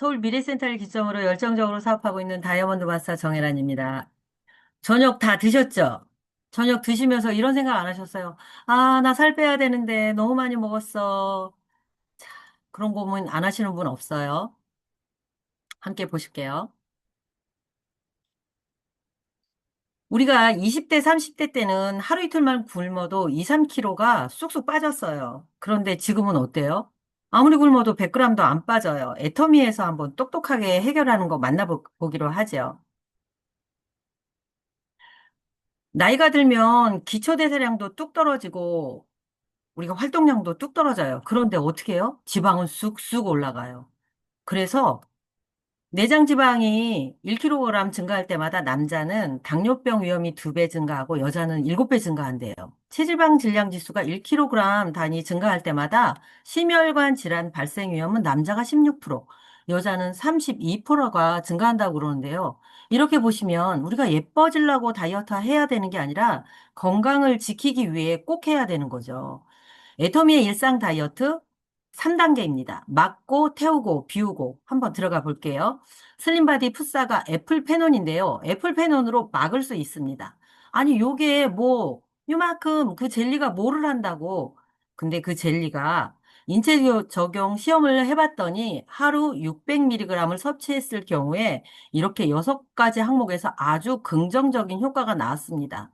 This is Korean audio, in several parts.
서울 미래센터를 기점으로 열정적으로 사업하고 있는 다이아몬드 마스터 정혜란입니다. 저녁 다 드셨죠? 저녁 드시면서 이런 생각 안 하셨어요? 아, 나 살 빼야 되는데 너무 많이 먹었어. 그런 고민 안 하시는 분 없어요? 함께 보실게요. 우리가 20대, 30대 때는 하루 이틀만 굶어도 2, 3kg가 쑥쑥 빠졌어요. 그런데 지금은 어때요? 아무리 굶어도 100g도 안 빠져요. 애터미에서 한번 똑똑하게 해결하는 거 만나보기로 하죠. 나이가 들면 기초대사량도 뚝 떨어지고 우리가 활동량도 뚝 떨어져요. 그런데 어떻게 해요? 지방은 쑥쑥 올라가요. 그래서 내장 지방이 1kg 증가할 때마다 남자는 당뇨병 위험이 2배 증가하고 여자는 7배 증가한대요. 체지방 질량 지수가 1kg 단위 증가할 때마다 심혈관 질환 발생 위험은 남자가 16%, 여자는 32%가 증가한다고 그러는데요. 이렇게 보시면 우리가 예뻐지려고 다이어트 해야 되는 게 아니라 건강을 지키기 위해 꼭 해야 되는 거죠. 애터미의 일상 다이어트 3단계입니다. 막고, 태우고, 비우고. 한번 들어가 볼게요. 슬림바디 풋사가 애플페논인데요. 애플페논으로 막을 수 있습니다. 아니, 요게 뭐, 요만큼 그 젤리가 뭐를 한다고. 근데 그 젤리가 인체 적용 시험을 해봤더니 하루 600mg을 섭취했을 경우에 이렇게 6가지 항목에서 아주 긍정적인 효과가 나왔습니다.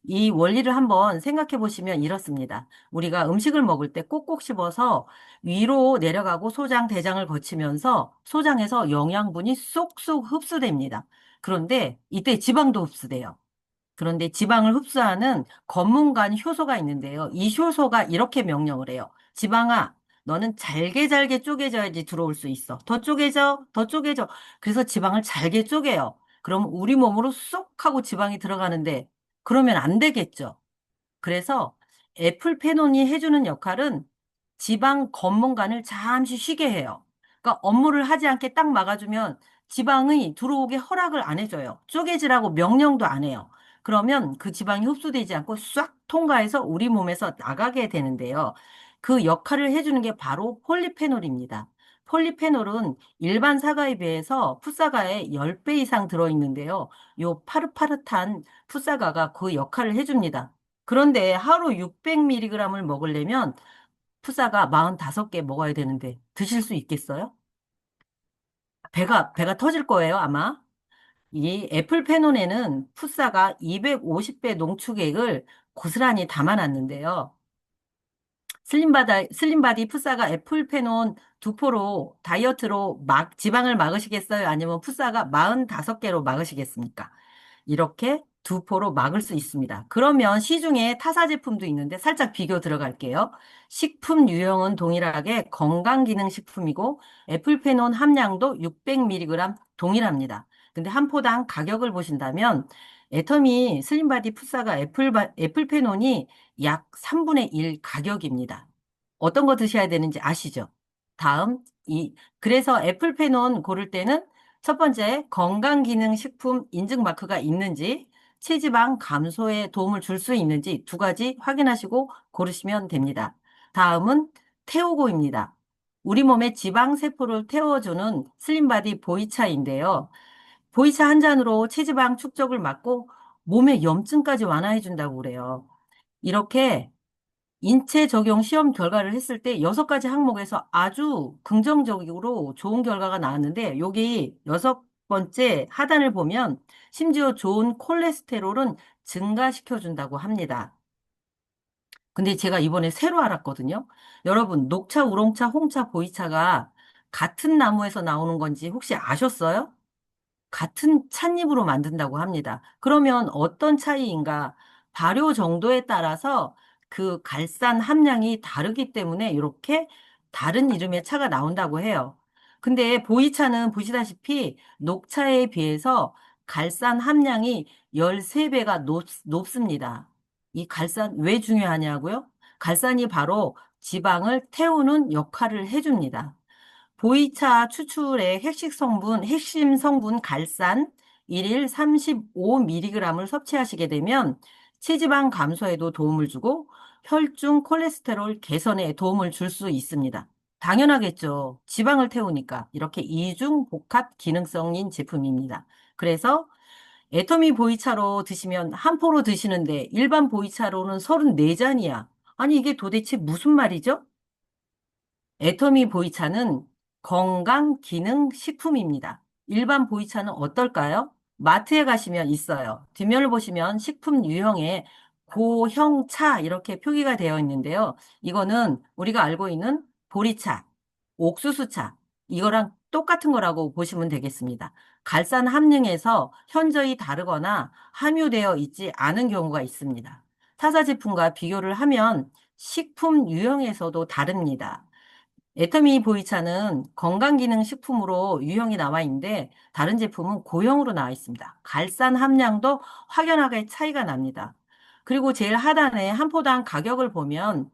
이 원리를 한번 생각해 보시면 이렇습니다. 우리가 음식을 먹을 때 꼭꼭 씹어서 위로 내려가고 소장, 대장을 거치면서 소장에서 영양분이 쏙쏙 흡수됩니다. 그런데 이때 지방도 흡수돼요. 그런데 지방을 흡수하는 검문간 효소가 있는데요. 이 효소가 이렇게 명령을 해요. 지방아, 너는 잘게 잘게 쪼개져야지 들어올 수 있어. 더 쪼개져, 더 쪼개져. 그래서 지방을 잘게 쪼개요. 그럼 우리 몸으로 쏙 하고 지방이 들어가는데 그러면 안 되겠죠. 그래서 애플페논이 해주는 역할은 지방 검문간을 잠시 쉬게 해요. 그러니까 업무를 하지 않게 딱 막아주면 지방이 들어오게 허락을 안 해줘요. 쪼개지라고 명령도 안 해요. 그러면 그 지방이 흡수되지 않고 싹 통과해서 우리 몸에서 나가게 되는데요. 그 역할을 해주는 게 바로 폴리페놀입니다. 폴리페놀은 일반 사과에 비해서 풋사과에 10배 이상 들어있는데요. 요 파릇파릇한 풋사과가 그 역할을 해줍니다. 그런데 하루 600mg을 먹으려면 푸사가 45개 먹어야 되는데 드실 수 있겠어요? 배가 터질 거예요, 아마. 이 애플 페논에는 푸사가 250배 농축액을 고스란히 담아놨는데요. 슬림바디 푸사가 애플페논 두 포로 다이어트로 지방을 막으시겠어요? 아니면 푸사가 45개로 막으시겠습니까? 이렇게 두 포로 막을 수 있습니다. 그러면 시중에 타사 제품도 있는데 살짝 비교 들어갈게요. 식품 유형은 동일하게 건강기능식품이고 애플페논 함량도 600mg 동일합니다. 근데 한 포당 가격을 보신다면 애터미 슬림바디 푸사가 애플페논이 약 3분의 1 가격입니다. 어떤 거 드셔야 되는지 아시죠? 다음, 그래서 애플페논 고를 때는 첫 번째, 건강기능식품 인증 마크가 있는지, 체지방 감소에 도움을 줄 수 있는지 두 가지 확인하시고 고르시면 됩니다. 다음은 태우고입니다. 우리 몸의 지방세포를 태워주는 슬림바디 보이차인데요. 보이차 한 잔으로 체지방 축적을 막고 몸의 염증까지 완화해 준다고 그래요. 이렇게 인체 적용 시험 결과를 했을 때 6가지 항목에서 아주 긍정적으로 좋은 결과가 나왔는데 여기 6번째 하단을 보면 심지어 좋은 콜레스테롤은 증가시켜 준다고 합니다. 근데 제가 이번에 새로 알았거든요. 여러분, 녹차, 우롱차, 홍차, 보이차가 같은 나무에서 나오는 건지 혹시 아셨어요? 같은 찻잎으로 만든다고 합니다. 그러면 어떤 차이인가? 발효 정도에 따라서 그 갈산 함량이 다르기 때문에 이렇게 다른 이름의 차가 나온다고 해요. 근데 보이차는 보시다시피 녹차에 비해서 갈산 함량이 13배가 높습니다. 이 갈산 왜 중요하냐고요? 갈산이 바로 지방을 태우는 역할을 해줍니다. 보이차 추출의 핵심 성분 갈산 1일 35mg을 섭취하시게 되면 체지방 감소에도 도움을 주고 혈중 콜레스테롤 개선에 도움을 줄 수 있습니다. 당연하겠죠. 지방을 태우니까. 이렇게 이중 복합 기능성인 제품입니다. 그래서 애터미 보이차로 드시면 한 포로 드시는데 일반 보이차로는 34잔이야. 아니, 이게 도대체 무슨 말이죠? 애터미 보이차는 건강 기능 식품입니다. 일반 보이차는 어떨까요? 마트에 가시면 있어요. 뒷면을 보시면 식품 유형에 고형차 이렇게 표기가 되어 있는데요. 이거는 우리가 알고 있는 보리차, 옥수수차 이거랑 똑같은 거라고 보시면 되겠습니다. 갈산 함량에서 현저히 다르거나 함유되어 있지 않은 경우가 있습니다. 타사 제품과 비교를 하면 식품 유형에서도 다릅니다. 애터미 보이차는 건강기능식품으로 유형이 나와 있는데 다른 제품은 고형으로 나와 있습니다. 갈산 함량도 확연하게 차이가 납니다. 그리고 제일 하단에 한 포당 가격을 보면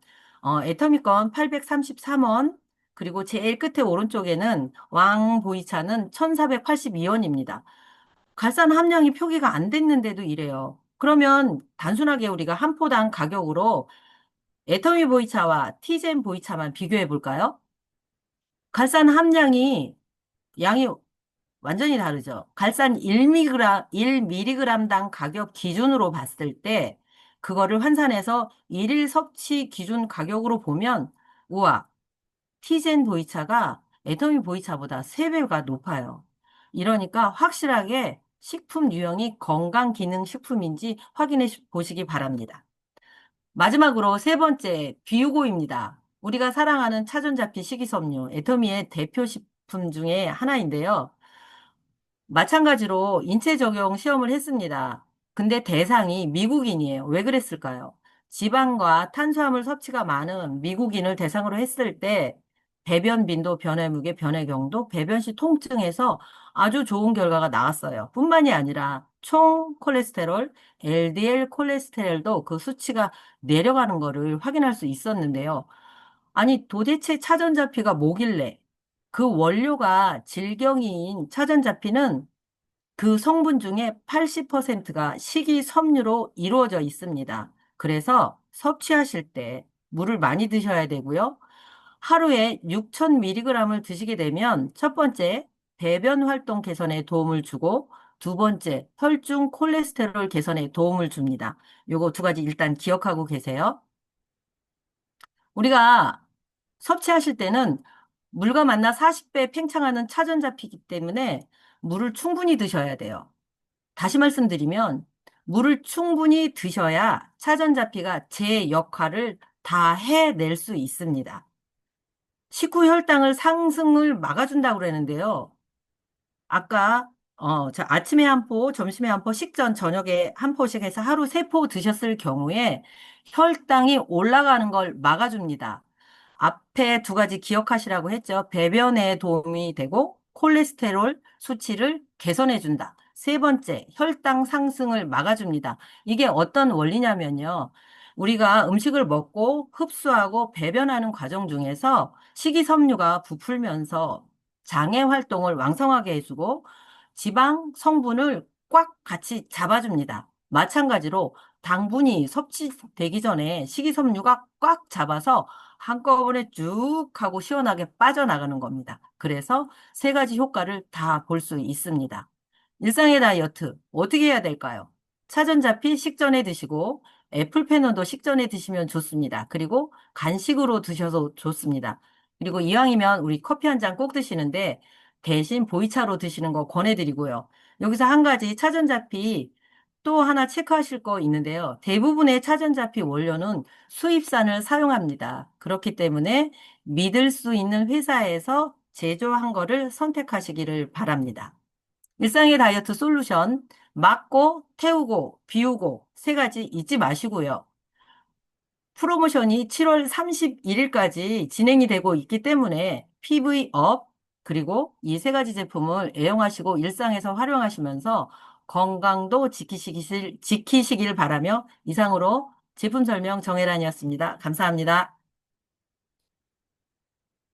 애터미 건 833원, 그리고 제일 끝에 오른쪽에는 왕 보이차는 1482원입니다. 갈산 함량이 표기가 안 됐는데도 이래요. 그러면 단순하게 우리가 한 포당 가격으로 애터미 보이차와 티젠 보이차만 비교해 볼까요? 갈산 함량이 양이 완전히 다르죠. 갈산 1mg 당 가격 기준으로 봤을 때 그거를 환산해서 일일 섭취 기준 가격으로 보면 우와, 티젠 보이차가 애터미 보이차보다 3배가 높아요. 이러니까 확실하게 식품 유형이 건강 기능 식품인지 확인해 보시기 바랍니다. 마지막으로 세 번째, 비우고입니다. 우리가 사랑하는 차전자피 식이섬유, 애터미의 대표 식품 중에 하나인데요. 마찬가지로 인체 적용 시험을 했습니다. 근데 대상이 미국인이에요. 왜 그랬을까요? 지방과 탄수화물 섭취가 많은 미국인을 대상으로 했을 때 배변 빈도, 변의 무게, 변의 경도, 배변 시 통증에서 아주 좋은 결과가 나왔어요. 뿐만이 아니라 총 콜레스테롤, LDL 콜레스테롤도 그 수치가 내려가는 거를 확인할 수 있었는데요. 아니, 도대체 차전자피가 뭐길래 그 원료가 질경이인 차전자피는 그 성분 중에 80%가 식이섬유로 이루어져 있습니다. 그래서 섭취하실 때 물을 많이 드셔야 되고요. 하루에 6,000mg을 드시게 되면 첫 번째, 배변 활동 개선에 도움을 주고 두 번째, 혈중 콜레스테롤 개선에 도움을 줍니다. 요거 두 가지 일단 기억하고 계세요. 우리가 섭취하실 때는 물과 만나 40배 팽창하는 차전자피기 때문에 물을 충분히 드셔야 돼요. 다시 말씀드리면 물을 충분히 드셔야 차전자피가 제 역할을 다 해낼 수 있습니다. 식후 혈당을 상승을 막아준다고 그러는데요. 아까 자, 아침에 한 포, 점심에 한 포, 식전, 저녁에 한 포씩 해서 하루 3포 드셨을 경우에 혈당이 올라가는 걸 막아줍니다. 앞에 두 가지 기억하시라고 했죠. 배변에 도움이 되고 콜레스테롤 수치를 개선해 준다. 세 번째, 혈당 상승을 막아줍니다. 이게 어떤 원리냐면요. 우리가 음식을 먹고 흡수하고 배변하는 과정 중에서 식이섬유가 부풀면서 장의 활동을 왕성하게 해주고 지방 성분을 꽉 같이 잡아줍니다. 마찬가지로 당분이 섭취되기 전에 식이섬유가 꽉 잡아서 한꺼번에 쭉 하고 시원하게 빠져나가는 겁니다. 그래서 세 가지 효과를 다 볼 수 있습니다. 일상의 다이어트 어떻게 해야 될까요? 차전자피 식전에 드시고 애플패너도 식전에 드시면 좋습니다. 그리고 간식으로 드셔도 좋습니다. 그리고 이왕이면 우리 커피 한 잔 꼭 드시는데 대신 보이차로 드시는 거 권해드리고요. 여기서 한 가지 차전자피 또 하나 체크하실 거 있는데요. 대부분의 차전자피 원료는 수입산을 사용합니다. 그렇기 때문에 믿을 수 있는 회사에서 제조한 거를 선택하시기를 바랍니다. 일상의 다이어트 솔루션, 막고, 태우고, 비우고 세 가지 잊지 마시고요. 프로모션이 7월 31일까지 진행이 되고 있기 때문에 PV업, 그리고 이 세 가지 제품을 애용하시고 일상에서 활용하시면서 건강도 지키시길 바라며 이상으로 제품 설명 정혜란이었습니다. 감사합니다.